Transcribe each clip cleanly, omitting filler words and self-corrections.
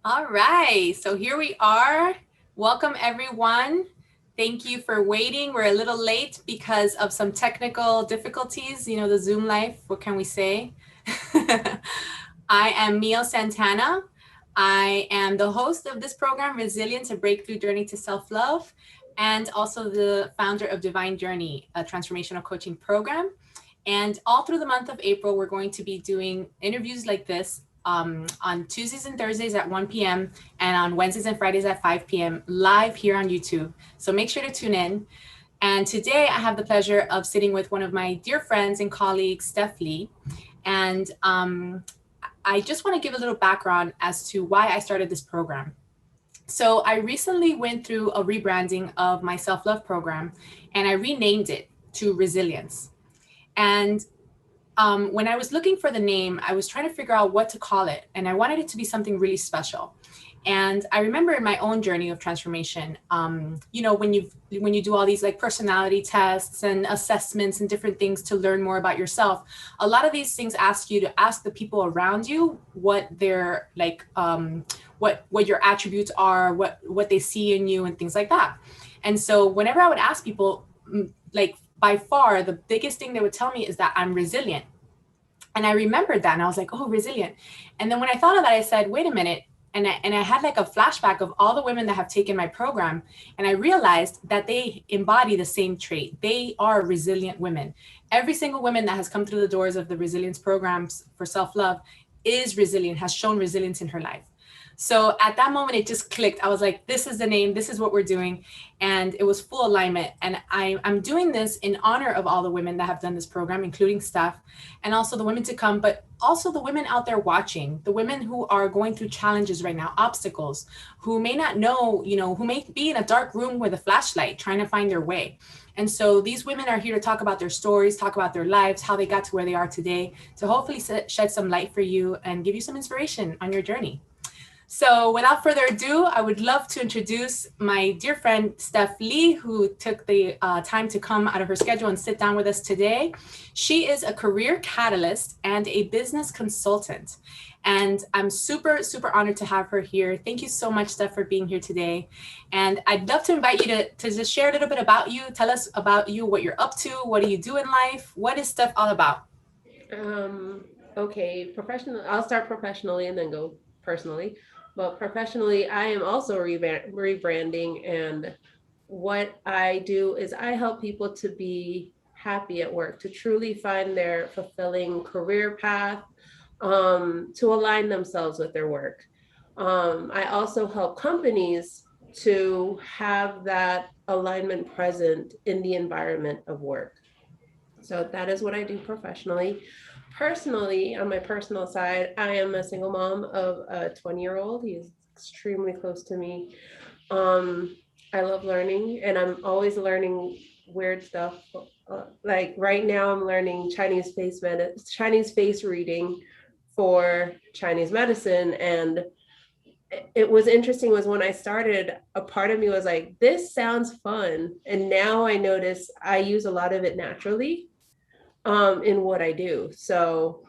All right, so here we are. Welcome everyone. Thank you for waiting. We're a little late because of some technical difficulties. You know, the Zoom life, what can we say? I am Mio Santana. I am the host of this program, Resilience, a Breakthrough Journey to Self-Love, and also the founder of Divine Journey, a transformational coaching program. And all through the month of April, we're going to be doing interviews like this on Tuesdays and Thursdays at 1 p.m. and on Wednesdays and Fridays at 5 p.m. live here on YouTube. So make sure to tune in. And today I have the pleasure of sitting with one of my dear friends and colleagues, Stef Lee. And I just want to give a little background as to why I started this program. So I recently went through a rebranding of my self-love program and I renamed it to Resilience. And when I was looking for the name, I was trying to figure out what to call it. And I wanted it to be something really special. And I remember in my own journey of transformation, you know, when you do all these like personality tests and assessments and different things to learn more about yourself, a lot of these things ask you to ask the people around you what their like, what your attributes are, what they see in you and things like that. And so whenever I would ask people, like by far the biggest thing they would tell me is that I'm resilient. And I remembered that and I was like, oh, resilient. And then when I thought of that, I said, wait a minute. And I had like a flashback of all the women that have taken my program. And I realized that they embody the same trait. They are resilient women. Every single woman that has come through the doors of the resilience programs for self-love is resilient, has shown resilience in her life. So at that moment, it just clicked. I was like, this is the name, this is what we're doing. And it was full alignment. And I'm doing this in honor of all the women that have done this program, including Stef, and also the women to come, but also the women out there watching, the women who are going through challenges right now, obstacles, who may not know, you know, who may be in a dark room with a flashlight trying to find their way. And so these women are here to talk about their stories, talk about their lives, how they got to where they are today, to hopefully shed some light for you and give you some inspiration on your journey. So without further ado, I would love to introduce my dear friend, Stef Lee, who took the time to come out of her schedule and sit down with us today. She is a career catalyst and a business consultant. And I'm super, super honored to have her here. Thank you so much, Stef, for being here today. And I'd love to invite you to just share a little bit about you. Tell us about you, what you're up to, what do you do in life? What is Stef all about? Okay, professional. I'll start professionally and then go personally. But professionally, I am also rebranding, and what I do is I help people to be happy at work, to truly find their fulfilling career path, to align themselves with their work. I also help companies to have that alignment present in the environment of work. So that is what I do professionally. Personally, on my personal side, I am a single mom of a 20-year-old. He's extremely close to me. I love learning, and I'm always learning weird stuff. Like right now, I'm learning Chinese face reading for Chinese medicine, and it was interesting was when I started, a part of me was like, this sounds fun. And now I notice I use a lot of it naturally in what I do. So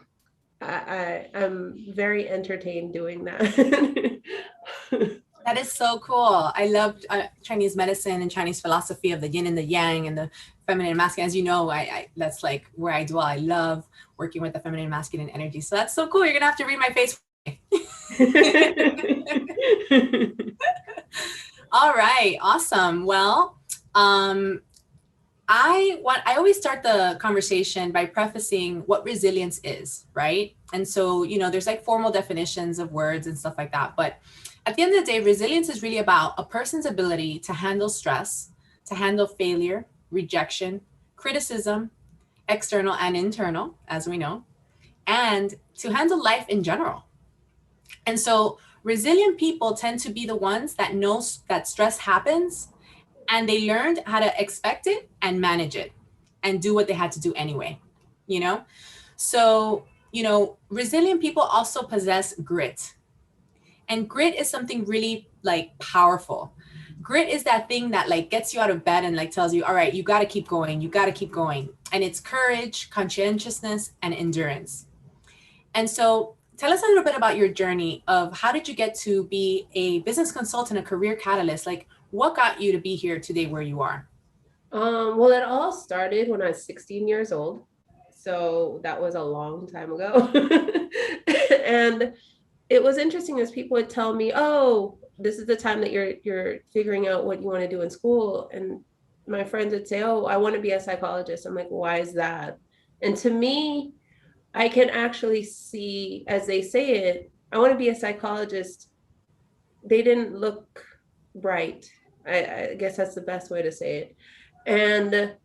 I'm very entertained doing that. That is so cool. I love Chinese medicine and Chinese philosophy of the yin and the yang and the feminine and masculine. As you know, I that's like where I dwell. I love working with the feminine and masculine energy. So that's so cool. You're gonna have to read my face. All right, awesome. Well, I always start the conversation by prefacing what resilience is, right? And so, you know, there's like formal definitions of words and stuff like that. But at the end of the day, resilience is really about a person's ability to handle stress, to handle failure, rejection, criticism, external and internal, as we know, and to handle life in general. And so resilient people tend to be the ones that know that stress happens and they learned how to expect it and manage it and do what they had to do anyway, you know? So, you know, resilient people also possess grit. And grit is something really like powerful. Grit is that thing that like gets you out of bed and like tells you, all right, you got to keep going. You got to keep going. And it's courage, conscientiousness, and endurance. And so Tell us a little bit about your journey of how did you get to be a business consultant, a career catalyst? Like, what got you to be here today where you are? Well, it all started when I was 16 years old. So that was a long time ago. And it was interesting as people would tell me, "Oh, this is the time that you're figuring out what you want to do in school." And my friends would say, "Oh, I want to be a psychologist." I'm like, "Why is that?" And to me, I can actually see as they say it, I want to be a psychologist. They didn't look bright. I guess that's the best way to say it. And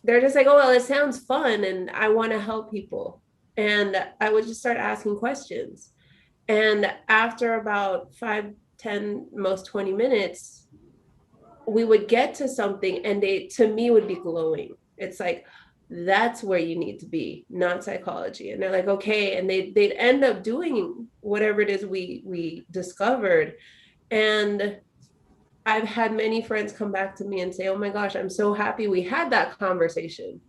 they're just like, "Oh, well, it sounds fun and I want to help people." And I would just start asking questions. And after about 5, 10, most 20 minutes, we would get to something and they, to me, would be glowing. It's like, that's where you need to be, not psychology. And they're like, okay. And they'd end up doing whatever it is we discovered. And I've had many friends come back to me and say, "Oh my gosh, I'm so happy we had that conversation."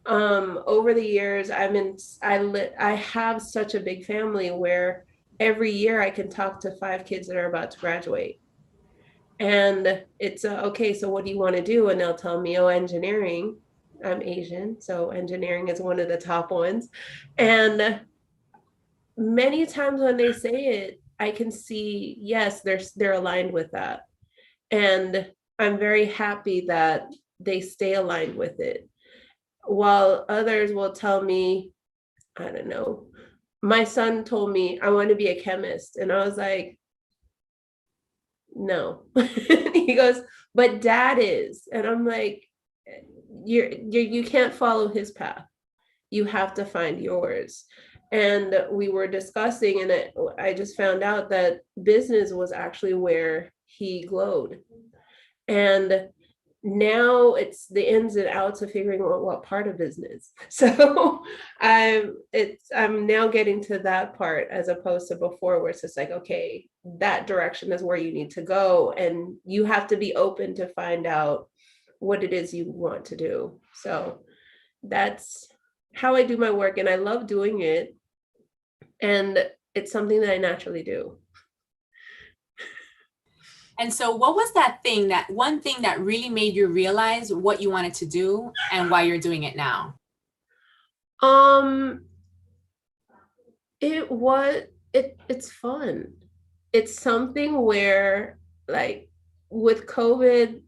Over the years, I have such a big family where every year I can talk to 5 kids that are about to graduate. And it's okay, so what do you want to do? And they'll tell me, "Oh, engineering." I'm Asian, so engineering is one of the top ones. And many times when they say it, I can see, yes, they're aligned with that. And I'm very happy that they stay aligned with it. While others will tell me, I don't know, my son told me, "I want to be a chemist." And I was like, "No." He goes, "But dad is." And I'm like, you can't follow his path. You have to find yours." And we were discussing, and I just found out that business was actually where he glowed. And now it's the ins and outs of figuring out what part of business. So I'm now getting to that part as opposed to before where it's just like, okay, that direction is where you need to go. And you have to be open to find out what it is you want to do. So that's how I do my work. And I love doing it. And it's something that I naturally do. And so, what was that thing, that one thing that really made you realize what you wanted to do and why you're doing it now? Um, it was it's fun. It's something where, like, with COVID,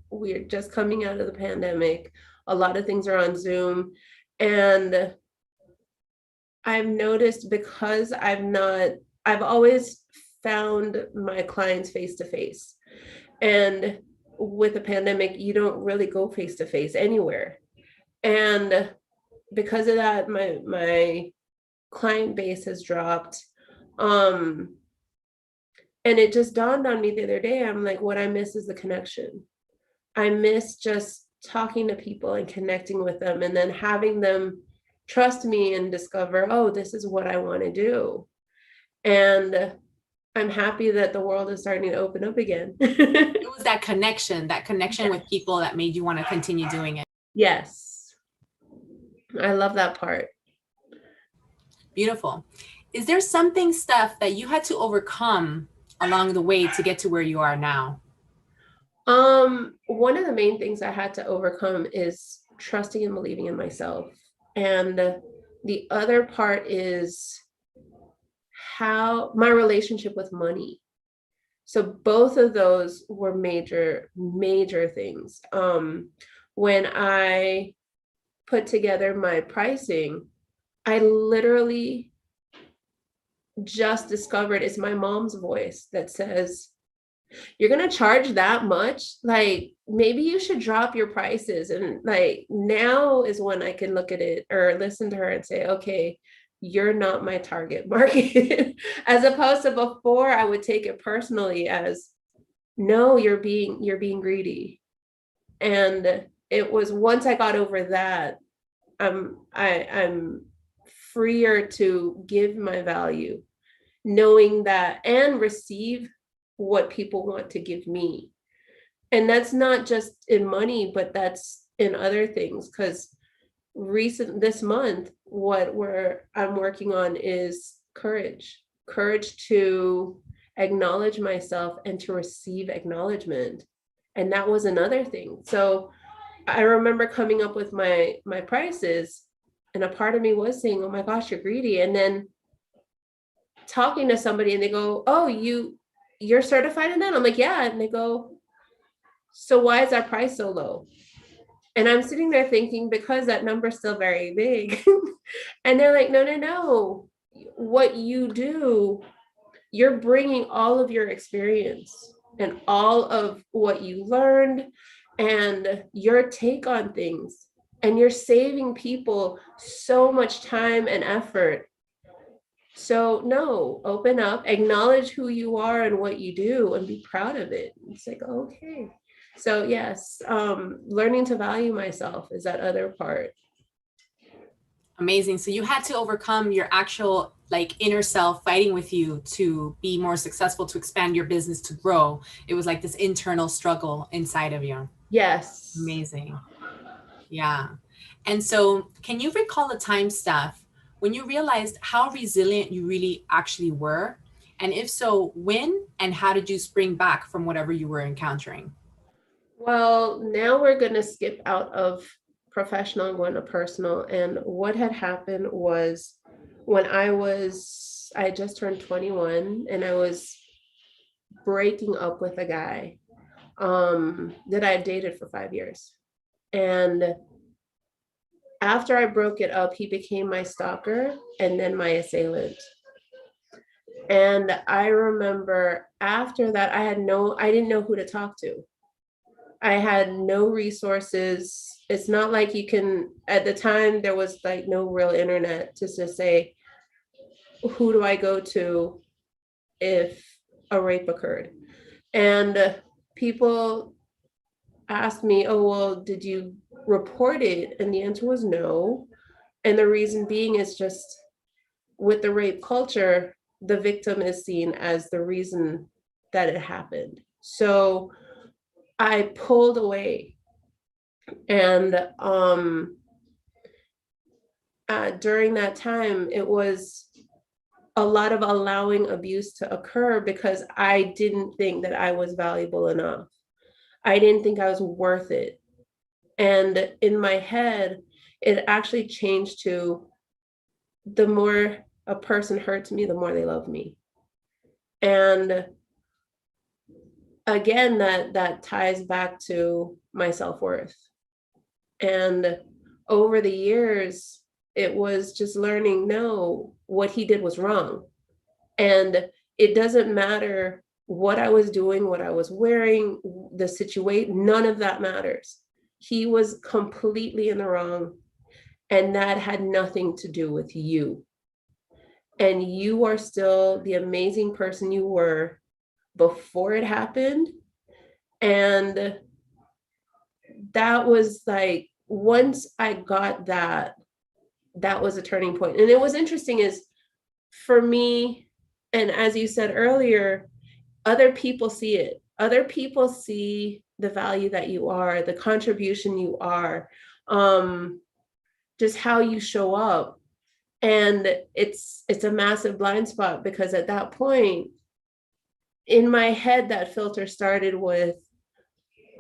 we're just coming out of the pandemic. A lot of things are on Zoom. And I've noticed, because I've always found my clients face to face. And with the pandemic, you don't really go face to face anywhere. And because of that, my client base has dropped. Um, and it just dawned on me the other day. I'm like, what I miss is the connection. I miss just talking to people and connecting with them and then having them trust me and discover, oh, this is what I want to do. And I'm happy that the world is starting to open up again. It was that connection Yeah. with people that made you want to continue doing it. Yes. I love that part. Beautiful. Is there something, Steph, that you had to overcome along the way to get to where you are now? One of the main things I had to overcome is trusting and believing in myself. And the other part is how my relationship with money. So both of those were major, major things. When I put together my pricing, I literally just discovered it's my mom's voice that says, "You're going to charge that much? Like, maybe you should drop your prices." And like, now is when I can look at it or listen to her and say, okay, you're not my target market. As opposed to before, I would take it personally as, no, you're being greedy. And it was once I got over that, I'm freer to give my value, knowing that, and receive what people want to give me. And that's not just in money, but that's in other things. Because this month, what I'm working on is courage to acknowledge myself and to receive acknowledgement. And that was another thing. So I remember coming up with my prices, and a part of me was saying, oh my gosh, you're greedy. And then talking to somebody and they go, oh, you're certified in that? I'm like, yeah. And they go, so why is that price so low? And I'm sitting there thinking, because that number's still very big. And they're like, no, no, no. What you do, you're bringing all of your experience and all of what you learned and your take on things. And you're saving people so much time and effort. So, no, open up, acknowledge who you are and what you do, and be proud of it. It's like, okay. So, yes, learning to value myself is that other part. Amazing. So you had to overcome your actual like inner self fighting with you to be more successful, to expand your business, to grow. It was like this internal struggle inside of you. Yes. Amazing. Yeah. And so can you recall a time, Steph, when you realized how resilient you really actually were? And if so, when and how did you spring back from whatever you were encountering? Well, now we're going to skip out of professional and going to personal. And what had happened was when I just turned 21 and I was breaking up with a guy that I had dated for 5 years. And after I broke it up, he became my stalker and then my assailant. And I remember after that, I didn't know who to talk to. I had no resources. It's not like you can, at the time, there was like no real internet to just say, who do I go to if a rape occurred? And people asked me, oh, well, did you report it? And the answer was no. And the reason being is just with the rape culture, the victim is seen as the reason that it happened. So I pulled away. And during that time, it was a lot of allowing abuse to occur because I didn't think that I was valuable enough. I didn't think I was worth it. And in my head, it actually changed to the more a person hurts me, the more they love me. And again, that ties back to my self-worth. And over the years, it was just learning, no, what he did was wrong. And it doesn't matter what I was doing, what I was wearing, the situation, none of that matters. He was completely in the wrong. And that had nothing to do with you. And you are still the amazing person you were before it happened. And that was like, once I got that, that was a turning point. And it was interesting is for me, and as you said earlier, other people see it. Other people see the value that you are, the contribution you are, just how you show up. And it's a massive blind spot because at that point, in my head, that filter started with,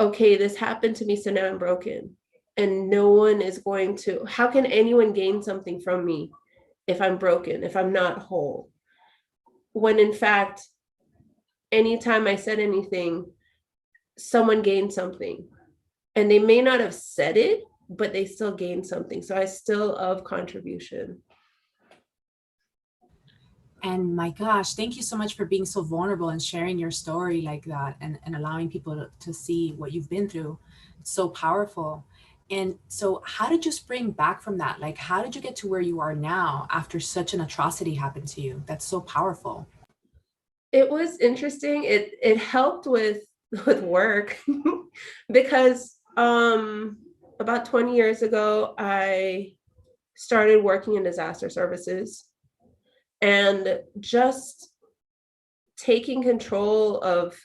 okay, this happened to me, so now I'm broken. And no one is going to, how can anyone gain something from me if I'm broken, if I'm not whole? When in fact, anytime I said anything, someone gained something. And they may not have said it, but they still gained something. So I still of contribution. And my gosh, thank you so much for being so vulnerable and sharing your story like that, and allowing people to see what you've been through. It's so powerful. And so, how did you spring back from that? Like, how did you get to where you are now after such an atrocity happened to you? That's so powerful. It was interesting. It helped with work because about 20 years ago, I started working in disaster services and just taking control of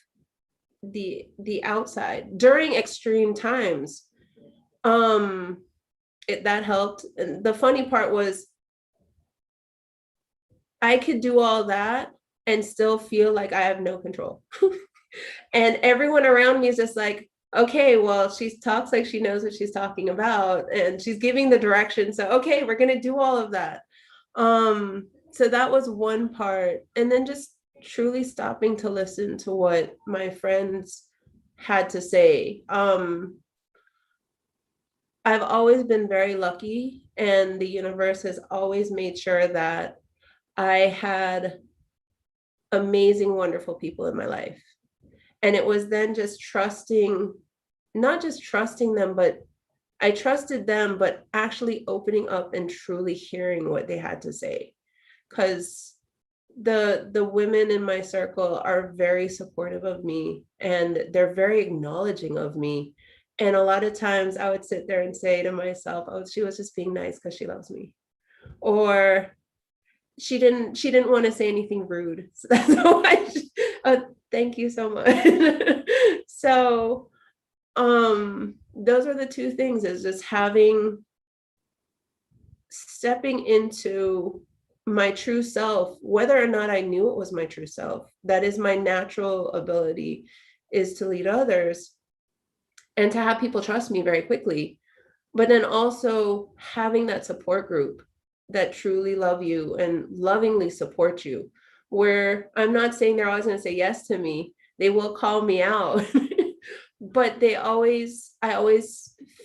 the outside during extreme times. That helped. And the funny part was I could do all that and still feel like I have no control. And everyone around me is just like, okay, well, she talks like she knows what she's talking about and she's giving the direction. So, okay, we're going to do all of that. So that was one part. And then just truly stopping to listen to what my friends had to say. I've always been very lucky, and the universe has always made sure that I had amazing, wonderful people in my life. And it was then just trusting, not just trusting them, but I trusted them, but actually opening up and truly hearing what they had to say. Because the women in my circle are very supportive of me and they're very acknowledging of me. And a lot of times I would sit there and say to myself, oh, she was just being nice because she loves me. Or she didn't want to say anything rude. So that's why thank you so much. So those are the two things, is just stepping into my true self, whether or not I knew it was my true self. That is my natural ability, is to lead others and to have people trust me very quickly. But then also having that support group that truly love you and lovingly support you, where I'm not saying they're always going to say yes to me. They will call me out. But I always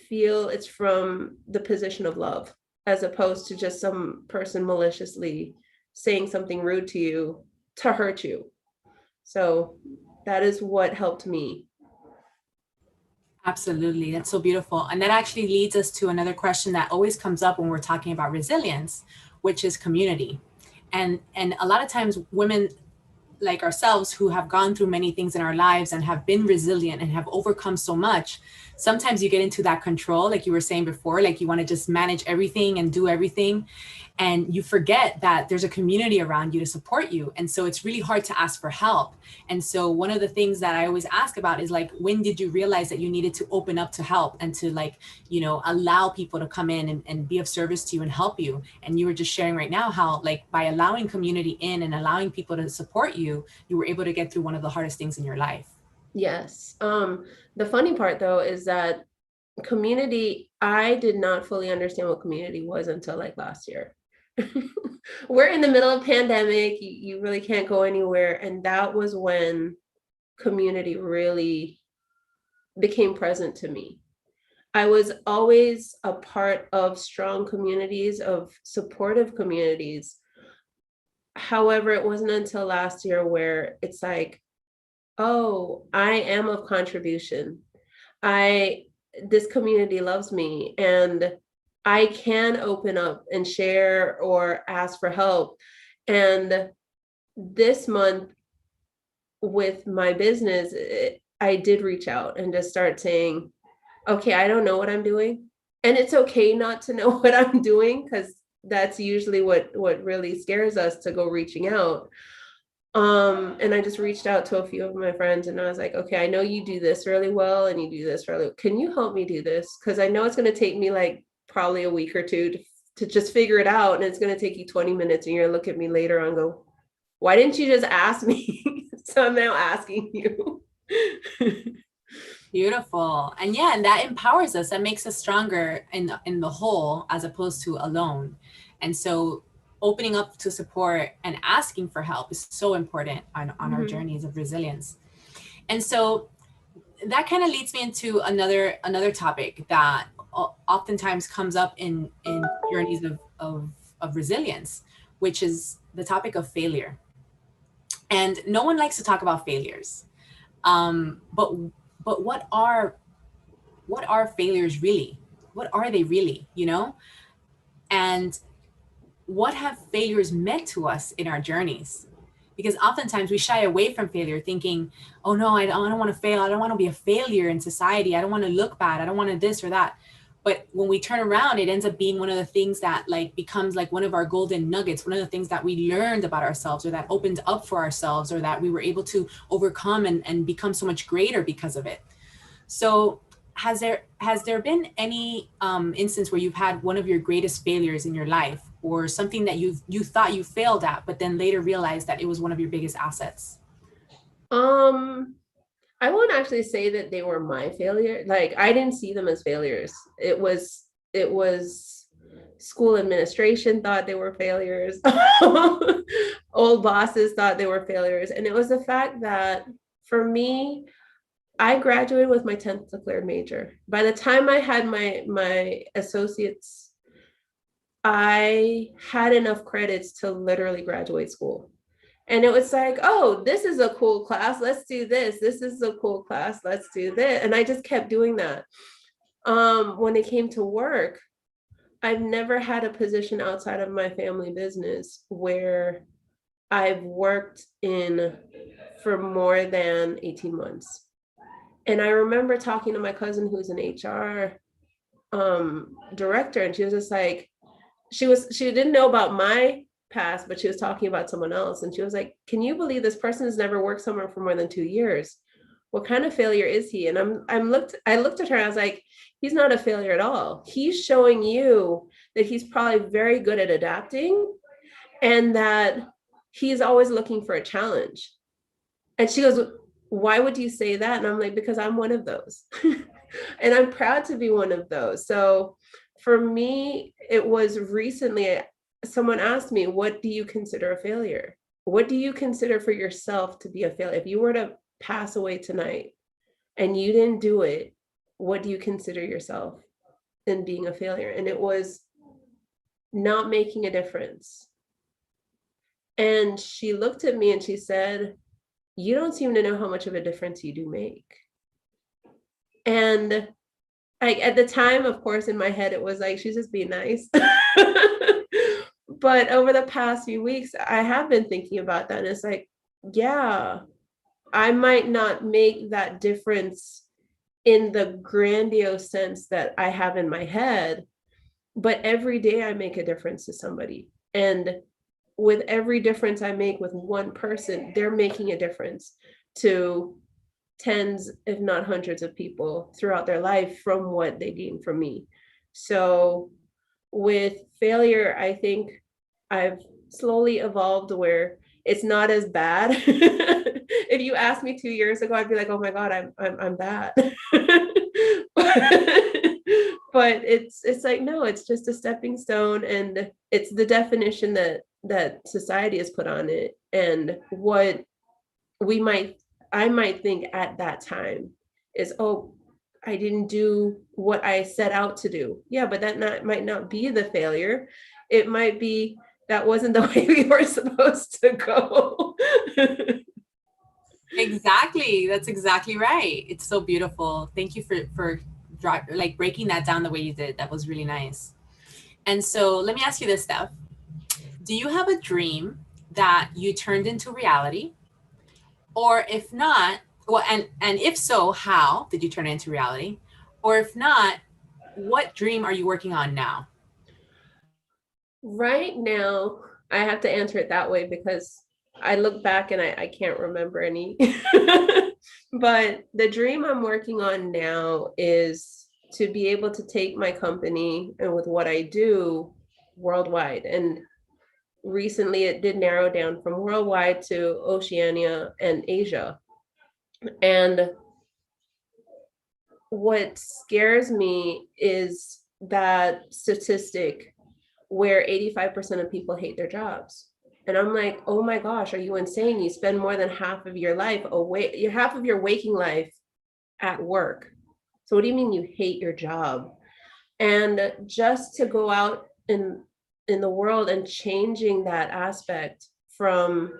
feel it's from the position of love, as opposed to just some person maliciously saying something rude to you to hurt you. So that is what helped me. Absolutely. That's so beautiful. And that actually leads us to another question that always comes up when we're talking about resilience, which is community. And a lot of times women like ourselves who have gone through many things in our lives and have been resilient and have overcome so much, sometimes you get into that control, like you were saying before, like you want to just manage everything and do everything, and you forget that there's a community around you to support you. And so it's really hard to ask for help. And so one of the things that I always ask about is like, when did you realize that you needed to open up to help and to, like, allow people to come in and be of service to you and help you? And you were just sharing right now how, like, by allowing community in and allowing people to support you, you were able to get through one of the hardest things in your life. Yes. The funny part though is that community, I did not fully understand what community was until like last year. We're in the middle of pandemic. You really can't go anywhere. And that was when community really became present to me. I was always a part of strong communities, of supportive communities. However, it wasn't until last year where it's like, oh, I am of contribution. I This community loves me and I can open up and share or ask for help. And this month with my business, I did reach out and just start saying, okay, I don't know what I'm doing. And it's okay not to know what I'm doing, because that's usually what really scares us, to go reaching out. And I just reached out to a few of my friends and I was like, okay, I know you do this really well and you do this really well. Can you help me do this? Because I know it's going to take me like probably a week or two to just figure it out. And it's going to take you 20 minutes and you're going to look at me later on and go, why didn't you just ask me? So I'm now asking you. Beautiful. And yeah, and that empowers us. That makes us stronger in the whole as opposed to alone. And so opening up to support and asking for help is so important on our Mhm. journeys of resilience. And so that kind of leads me into another topic that oftentimes comes up in journeys of resilience, which is the topic of failure. And no one likes to talk about failures. But what are failures really? What are they really, and what have failures meant to us in our journeys? Because oftentimes we shy away from failure thinking, oh no, I don't want to fail, I don't want to be a failure in society, I don't want to look bad, I don't want to this or that. But when we turn around, it ends up being one of the things that like becomes like one of our golden nuggets, one of the things that we learned about ourselves, or that opened up for ourselves, or that we were able to overcome and become so much greater because of it. So has there been any instance where you've had one of your greatest failures in your life, or something that you thought you failed at, but then later realized that it was one of your biggest assets? I won't actually say that they were my failure. Like, I didn't see them as failures. It was school administration thought they were failures. Old bosses thought they were failures. And it was the fact that for me, I graduated with my 10th declared major. By the time I had my associates, I had enough credits to literally graduate school. And it was like, oh, this is a cool class. Let's do this. This is a cool class. Let's do this. And I just kept doing that. When it came to work, I've never had a position outside of my family business where I've worked in for more than 18 months. And I remember talking to my cousin who's an HR director, and she was just like, she didn't know about my past, but she was talking about someone else. And she was like, can you believe this person has never worked somewhere for more than 2 years? What kind of failure is he? And I looked at her and I was like, he's not a failure at all. He's showing you that he's probably very good at adapting and that he's always looking for a challenge. And she goes, why would you say that? And I'm like, because I'm one of those. And I'm proud to be one of those. So for me, it was recently, someone asked me, what do you consider a failure? What do you consider for yourself to be a failure? If you were to pass away tonight and you didn't do it, what do you consider yourself in being a failure? And it was not making a difference. And she looked at me and she said, you don't seem to know how much of a difference you do make. And at the time, of course, in my head, it was like, she's just being nice. But over the past few weeks, I have been thinking about that. And it's like, yeah, I might not make that difference in the grandiose sense that I have in my head, but every day I make a difference to somebody. And with every difference I make with one person, they're making a difference to tens, if not hundreds of people throughout their life from what they gain from me. So with failure, I think I've slowly evolved where it's not as bad. If you asked me 2 years ago, I'd be like, oh my God, I'm bad. But it's like, no, it's just a stepping stone, and it's the definition that society has put on it, and what I might think at that time is, oh, I didn't do what I set out to do. Yeah, but that might not be the failure. It might be that wasn't the way we were supposed to go. Exactly. That's exactly right. It's so beautiful. Thank you for like breaking that down the way you did. That was really nice. And so let me ask you this, Steph. Do you have a dream that you turned into reality? Or if not, well, and if so, how did you turn it into reality? Or if not, what dream are you working on now? Right now, I have to answer it that way because I look back and I can't remember any. But the dream I'm working on now is to be able to take my company and with what I do worldwide. And recently it did narrow down from worldwide to Oceania and Asia. And what scares me is that statistic where 85% of people hate their jobs. And I'm like, oh my gosh, are you insane? You spend more than half of your life away, half of your waking life at work. So what do you mean you hate your job? And just to go out in the world and changing that aspect from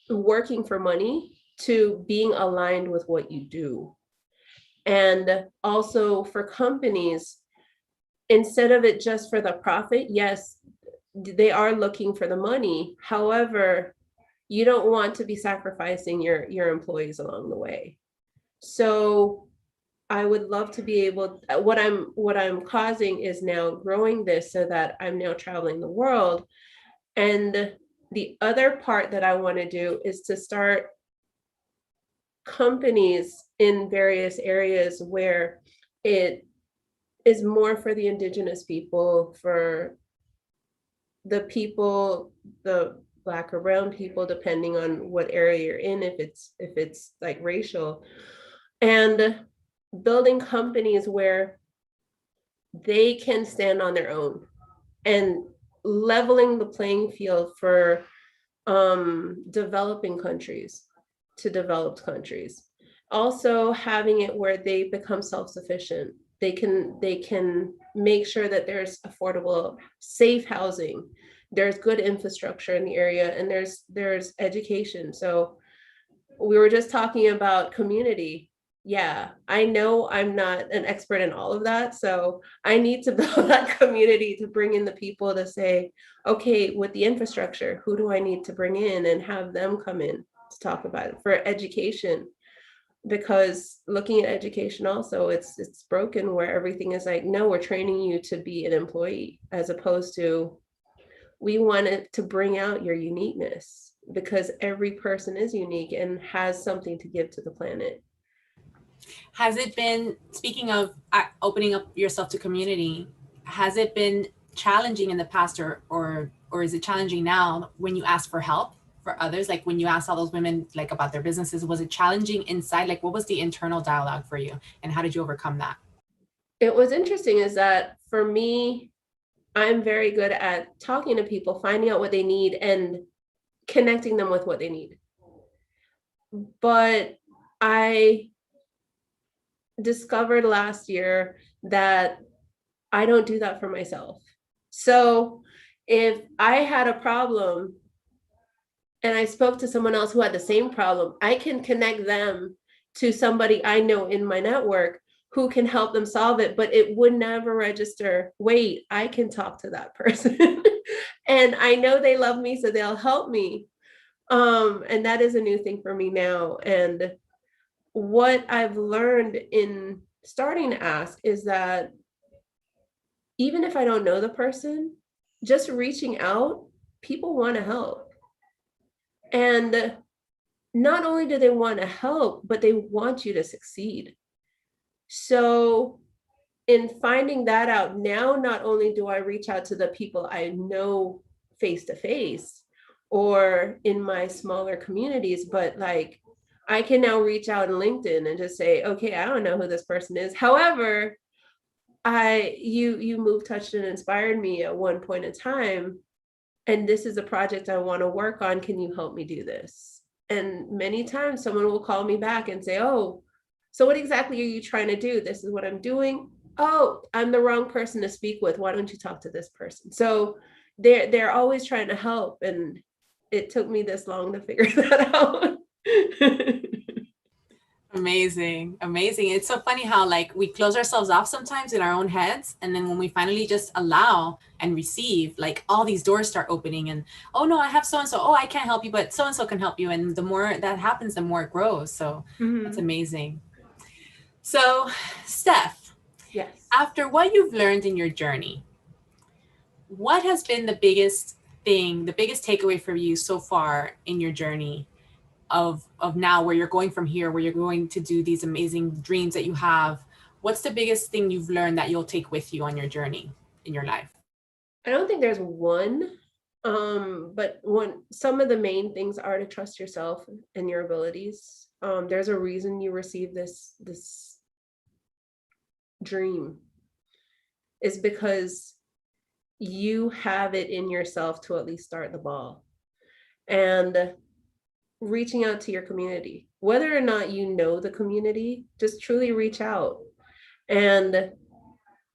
working for money to being aligned with what you do. And also for companies, instead of it just for the profit, yes, they are looking for the money. However, you don't want to be sacrificing your employees along the way. So I would love to be able, what I'm causing is now growing this so that I'm now traveling the world. And the other part that I want to do is to start companies in various areas where it is more for the indigenous people, for the people, the Black or brown people, depending on what area you're in, if it's like racial, and building companies where they can stand on their own and leveling the playing field for developing countries to developed countries. Also having it where they become self-sufficient. They can make sure that there's affordable, safe housing, there's good infrastructure in the area, and there's education. So we were just talking about community. Yeah, I know I'm not an expert in all of that. So I need to build that community to bring in the people to say, okay, with the infrastructure, who do I need to bring in and have them come in to talk about it for education? Because looking at education also, it's broken where everything is like, no, we're training you to be an employee, as opposed to we wanted to bring out your uniqueness, because every person is unique and has something to give to the planet. Has it been, speaking of opening up yourself to community, has it been challenging in the past, or is it challenging now when you ask for help for others? Like when you asked all those women like about their businesses, was it challenging inside? Like what was the internal dialogue for you and how did you overcome that? It was interesting is that for me, I'm very good at talking to people, finding out what they need and connecting them with what they need. But I discovered last year that I don't do that for myself. So if I had a problem and I spoke to someone else who had the same problem, I can connect them to somebody I know in my network who can help them solve it, but it would never register. Wait, I can talk to that person. And I know they love me, so they'll help me. And that is a new thing for me now. And what I've learned in starting to ask is that even if I don't know the person, just reaching out, people want to help. And not only do they want to help, but they want you to succeed. So in finding that out now, not only do I reach out to the people I know face to face or in my smaller communities, but like I can now reach out in LinkedIn and just say, okay, I don't know who this person is. However, you moved, touched, and inspired me at one point in time. And this is a project I want to work on. Can you help me do this? And many times someone will call me back and say, oh, so what exactly are you trying to do? This is what I'm doing. Oh, I'm the wrong person to speak with. Why don't you talk to this person? So they're always trying to help. And it took me this long to figure that out. Amazing. Amazing. It's so funny how like we close ourselves off sometimes in our own heads. And then when we finally just allow and receive, like all these doors start opening and, oh no, I have so-and-so. Oh, I can't help you, but so-and-so can help you. And the more that happens, the more it grows. So that's amazing. So Steph, Yes. after what you've learned in your journey, what has been the biggest thing, the biggest takeaway for you so far in your journey of now where you're going from here, where you're going to do these amazing dreams that you have? What's the biggest thing you've learned that you'll take with you on your journey in your life? I don't think there's one, but some of the main things are to trust yourself and your abilities. There's a reason you received this dream, is because you have it in yourself to at least start the ball. And reaching out to your community, whether or not you know the community, just truly reach out. And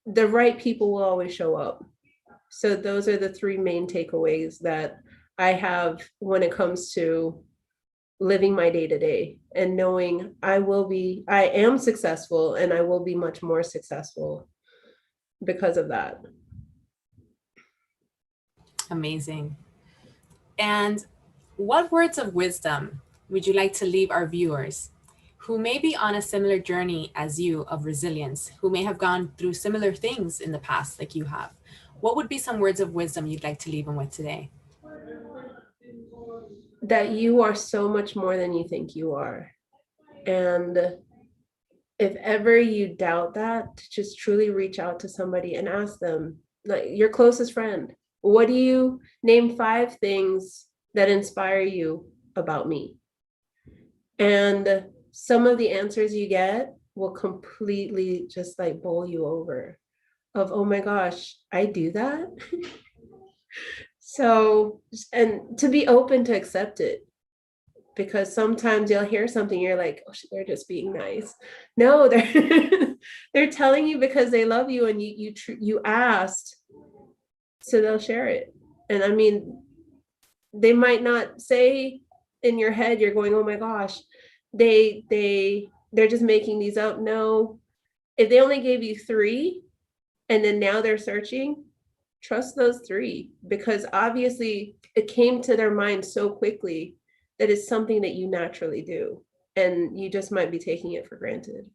the right people will always show up. So those are the three main takeaways that I have when it comes to living my day to day and knowing I am successful and I will be much more successful because of that. Amazing. And what words of wisdom would you like to leave our viewers who may be on a similar journey as you of resilience, who may have gone through similar things in the past like you have? What would be some words of wisdom you'd like to leave them with today? That you are so much more than you think you are. And if ever you doubt that, just truly reach out to somebody and ask them, like your closest friend, what do you name 5 things that inspire you about me? And some of the answers you get will completely just like bowl you over of, oh my gosh, I do that. So, and to be open to accept it, because sometimes you'll hear something, you're like, oh, they're just being nice. No, they're they're telling you because they love you, and you asked, so they'll share it. And I mean, they might not say in your head, you're going, oh my gosh, they're just making these up. No, if they only gave you 3 and then now they're searching, trust those 3, because obviously it came to their mind so quickly that it's something that you naturally do, and you just might be taking it for granted.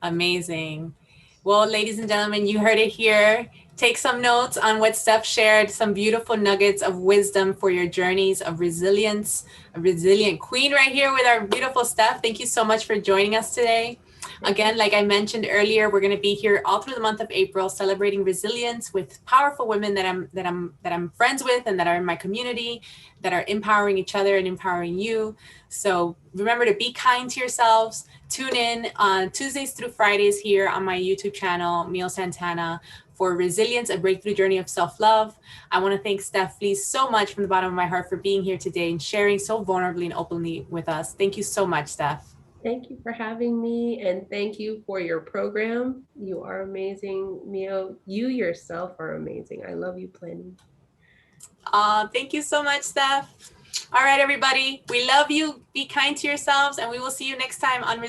Amazing. Well, ladies and gentlemen, you heard it here. Take some notes on what Steph shared, some beautiful nuggets of wisdom for your journeys of resilience. A resilient queen right here with our beautiful Steph. Thank you so much for joining us today. Again, like I mentioned earlier, we're going to be here all through the month of April, celebrating resilience with powerful women that I'm friends with and that are in my community, that are empowering each other and empowering you. So remember to be kind to yourselves. Tune in on Tuesdays through Fridays here on my YouTube channel, Mio Santana, for Resilience, a breakthrough journey of self-love. I want to thank Steph, please, so much from the bottom of my heart for being here today and sharing so vulnerably and openly with us. Thank you so much, Steph. Thank you for having me, and thank you for your program. You are amazing, Mio. You yourself are amazing. I love you plenty. Thank you so much, Steph. All right, everybody. We love you. Be kind to yourselves, and we will see you next time on Resilience.